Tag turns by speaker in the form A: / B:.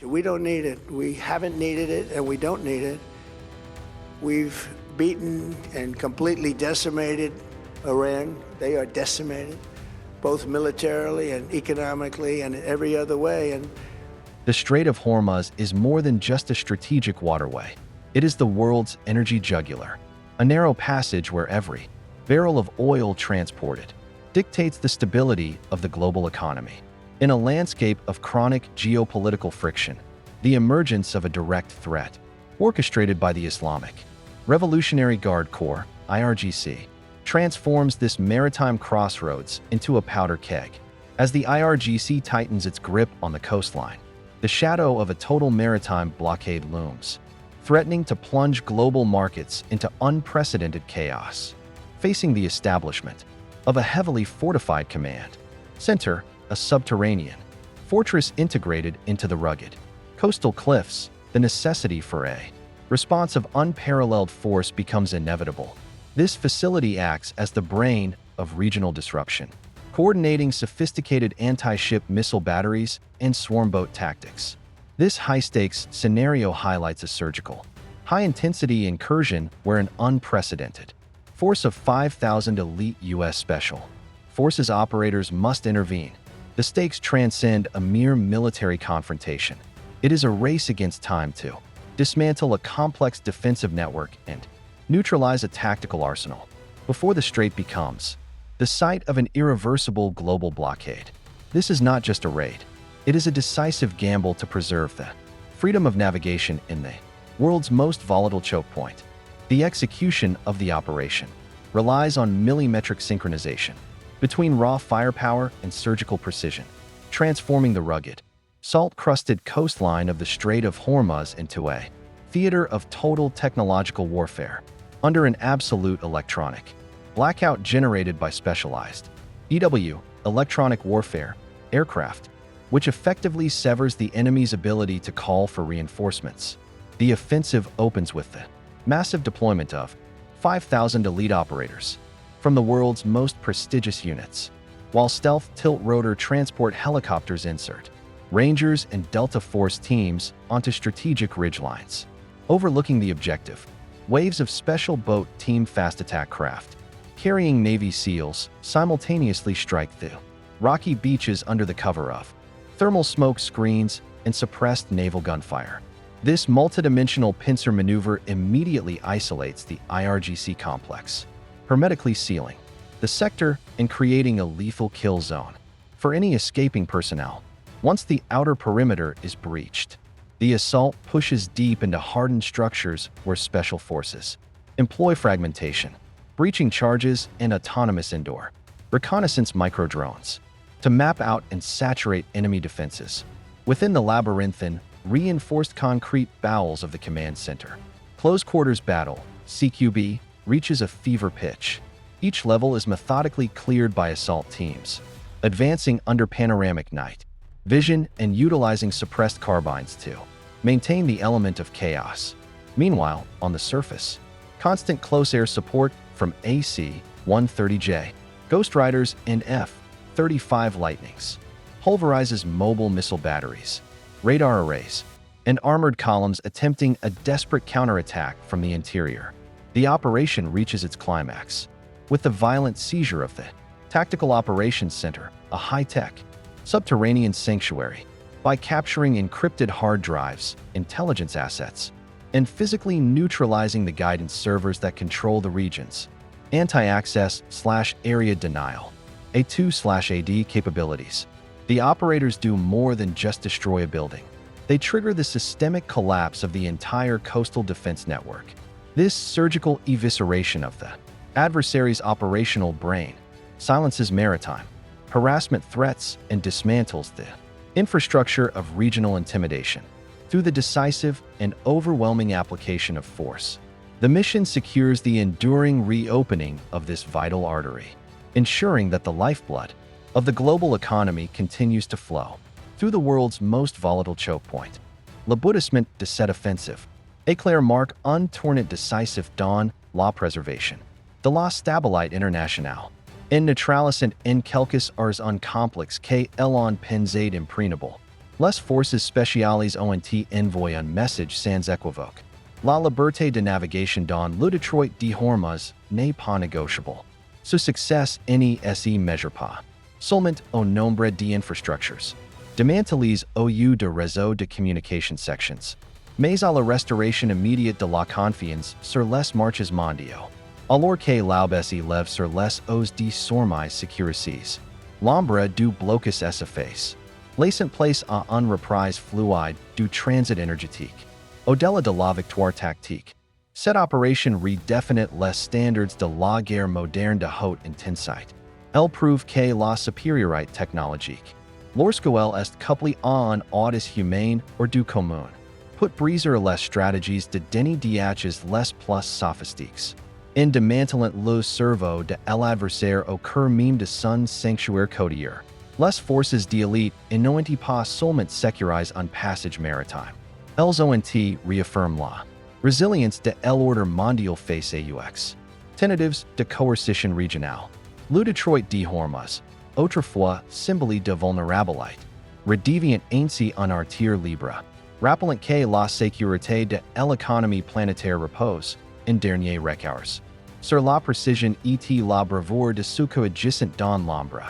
A: We don't need it. We haven't needed it, and we don't need it. We've beaten and completely decimated Iran. They are decimated, both militarily and economically and in every other way. And
B: The Strait of Hormuz is more than just a strategic waterway. It is the world's energy jugular, a narrow passage where every barrel of oil transported dictates the stability of the global economy. In a landscape of chronic geopolitical friction, the emergence of a direct threat, orchestrated by the Islamic Revolutionary Guard Corps, IRGC, transforms this maritime crossroads into a powder keg. As the IRGC tightens its grip on the coastline, the shadow of a total maritime blockade looms, threatening to plunge global markets into unprecedented chaos. Facing the establishment of a heavily fortified command center, a subterranean fortress integrated into the rugged coastal cliffs, the necessity for a response of unparalleled force becomes inevitable. This facility acts as the brain of regional disruption, coordinating sophisticated anti-ship missile batteries and swarmboat tactics. This high-stakes scenario highlights a surgical, high-intensity incursion where an unprecedented force of 5,000 elite U.S. Special Forces operators must intervene. The stakes transcend a mere military confrontation. It is a race against time to dismantle a complex defensive network and neutralize a tactical arsenal before the strait becomes the site of an irreversible global blockade. This is not just a raid. It is a decisive gamble to preserve the freedom of navigation in the world's most volatile choke point. The execution of the operation relies on millimetric synchronization between raw firepower and surgical precision, transforming the rugged, salt-crusted coastline of the Strait of Hormuz into a theater of total technological warfare under an absolute electronic blackout generated by specialized EW, electronic warfare, aircraft, which effectively severs the enemy's ability to call for reinforcements. The offensive opens with the massive deployment of 5,000 elite operators from the world's most prestigious units, while stealth tilt-rotor transport helicopters insert Rangers and Delta Force teams onto strategic ridgelines. Overlooking the objective, waves of special boat team fast attack craft carrying Navy SEALs simultaneously strike through rocky beaches under the cover of thermal smoke screens and suppressed naval gunfire. This multidimensional pincer maneuver immediately isolates the IRGC complex, hermetically sealing the sector and creating a lethal kill zone for any escaping personnel. Once the outer perimeter is breached, the assault pushes deep into hardened structures where special forces employ fragmentation, breaching charges, and autonomous indoor reconnaissance microdrones to map out and saturate enemy defenses. Within the labyrinthine, reinforced concrete bowels of the command center, close quarters battle, CQB, reaches a fever pitch. Each level is methodically cleared by assault teams, advancing under panoramic night vision and utilizing suppressed carbines to maintain the element of chaos. Meanwhile, on the surface, constant close air support from AC-130J, Ghost Riders, and F-35 Lightnings pulverizes mobile missile batteries, radar arrays, and armored columns attempting a desperate counterattack from the interior. The operation reaches its climax with the violent seizure of the Tactical Operations Center, a high-tech subterranean sanctuary. By capturing encrypted hard drives, intelligence assets, and physically neutralizing the guidance servers that control the region's anti-access/area denial, A2/AD capabilities, the operators do more than just destroy a building. They trigger the systemic collapse of the entire coastal defense network. This surgical evisceration of the adversary's operational brain silences maritime harassment threats and dismantles the infrastructure of regional intimidation through the decisive and overwhelming application of force. The mission secures the enduring reopening of this vital artery, ensuring that the lifeblood of the global economy continues to flow through the world's most volatile choke point. L'aboutissement de cette offensive, éclair marque un tournant décisif dans la préservation de la stabilité internationale. En neutralisant en quelques heures un complexe que l'on pensait imprenable. Les forces spéciales ont envoyé un message sans équivoque. La liberté de navigation dans le Detroit de Hormuz n'est pas négociable. Ce succès ne se mesure pas seulement au nombre d'infrastructures démantelées au de réseaux de communication sections, mais à la restauration immédiate de la confiance sur les marchés mondiaux. Alors que l'aubesse lève sur les os de sormis sécurités, l'ombre du blocus s'efface, laissant place à une reprise fluide du transit énergétique. Au-delà de la victoire tactique, cette opération redéfinit les standards de la guerre moderne de haute intensité. Elle prouve que la supériorité technologique, lorsqu'elle est couplée à un audit humain ou du commun, peut briser les stratégies de dénidiages les plus sophistiques. En démantelant le cerveau de l'adversaire au cœur même de son sanctuaire côtier, les forces d'élite n'ont pas seulement sécurisé un passage maritime. Elles ont réaffirmé la résilience de l'ordre mondial face aux tentatives de coercition régionale. Le Detroit de Hormuz, autrefois symbole de vulnérabilité, redevient ainsi un artère libre, rappelant que la sécurité de l'économie planétaire repose, en dernier recours, sur la précision et la bravoure de ce coadjacent dans l'ombre.